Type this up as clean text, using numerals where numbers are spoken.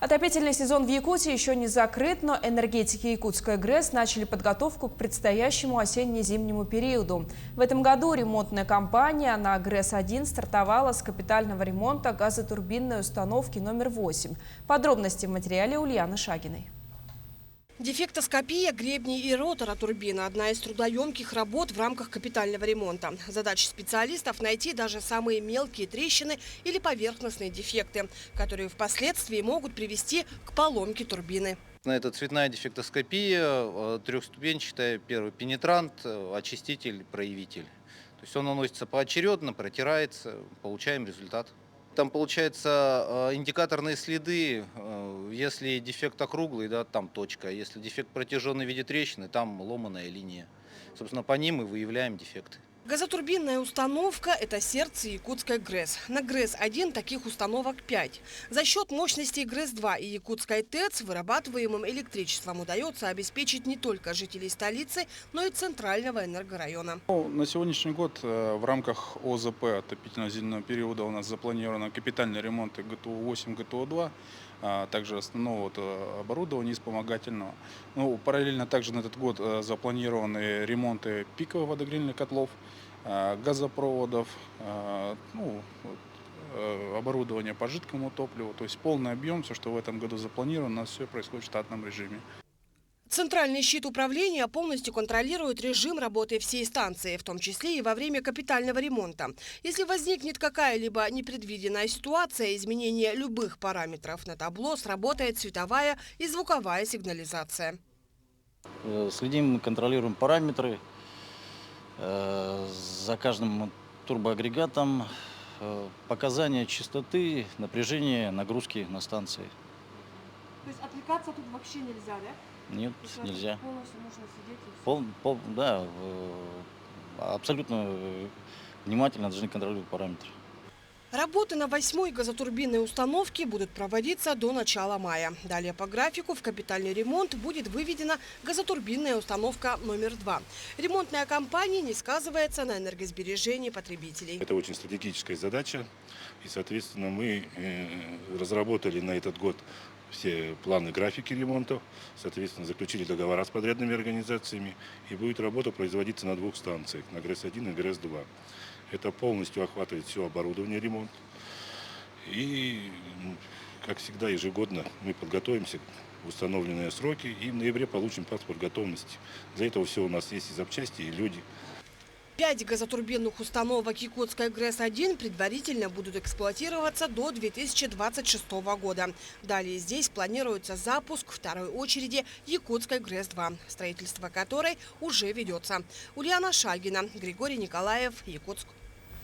Отопительный сезон в Якутии еще не закрыт, но энергетики Якутской ГРЭС начали подготовку к предстоящему осенне-зимнему периоду. В этом году ремонтная кампания на ГРЭС-1 стартовала с капитального ремонта газотурбинной установки номер 8. Подробности в материале Ульяны Шагиной. Дефектоскопия гребней и ротора турбины – одна из трудоемких работ в рамках капитального ремонта. Задача специалистов – найти даже самые мелкие трещины или поверхностные дефекты, которые впоследствии могут привести к поломке турбины. Это цветная дефектоскопия, трехступенчатая. Первый пенетрант, очиститель, проявитель. То есть он наносится поочередно, протирается, получаем результат. Там получается индикаторные следы. Если дефект округлый, да, там точка. Если дефект протяженный в виде трещины, там ломаная линия. Собственно, по ним мы выявляем дефекты. Газотурбинная установка – это сердце Якутской ГРЭС. На ГРЭС-1 таких установок 5. За счет мощностей ГРЭС-2 и Якутской ТЭЦ вырабатываемым электричеством удается обеспечить не только жителей столицы, но и центрального энергорайона. На сегодняшний год в рамках ОЗП отопительно-зимнего периода у нас запланировано капитальные ремонты ГТО-8, ГТО-2, также основного оборудования и вспомогательного. Параллельно также на этот год запланированы ремонты пиковых водогрельных котлов, газопроводов, оборудование по жидкому топливу. То есть полный объем, все, что в этом году запланировано, у нас все происходит в штатном режиме. Центральный щит управления полностью контролирует режим работы всей станции, в том числе и во время капитального ремонта. Если возникнет какая-либо непредвиденная ситуация, изменение любых параметров на табло, сработает световая и звуковая сигнализация. Следим, контролируем параметры за каждым турбоагрегатом, показания частоты, напряжения, нагрузки на станции. То есть отвлекаться тут вообще нельзя, да? Нет, нельзя. Полностью нужно сидеть Да, абсолютно внимательно должны контролировать параметры. Работы на 8-й газотурбинной установке будут проводиться до начала мая. Далее по графику в капитальный ремонт будет выведена газотурбинная установка номер 2. Ремонтная кампания не сказывается на энергосбережении потребителей. Это очень стратегическая задача. И, соответственно, мы разработали на этот год все планы, графики ремонтов, соответственно, заключили договора с подрядными организациями, и будет работа производиться на 2 станциях, на ГРЭС-1 и ГРЭС-2. Это полностью охватывает все оборудование, ремонт. И, как всегда, ежегодно мы подготовимся в установленные сроки и в ноябре получим паспорт готовности. Для этого все у нас есть и запчасти, и люди. 5 газотурбинных установок Якутской ГРЭС-1 предварительно будут эксплуатироваться до 2026 года. Далее здесь планируется запуск второй очереди Якутской ГРЭС-2, строительство которой уже ведется. Ульяна Шагина, Григорий Николаев, Якутск.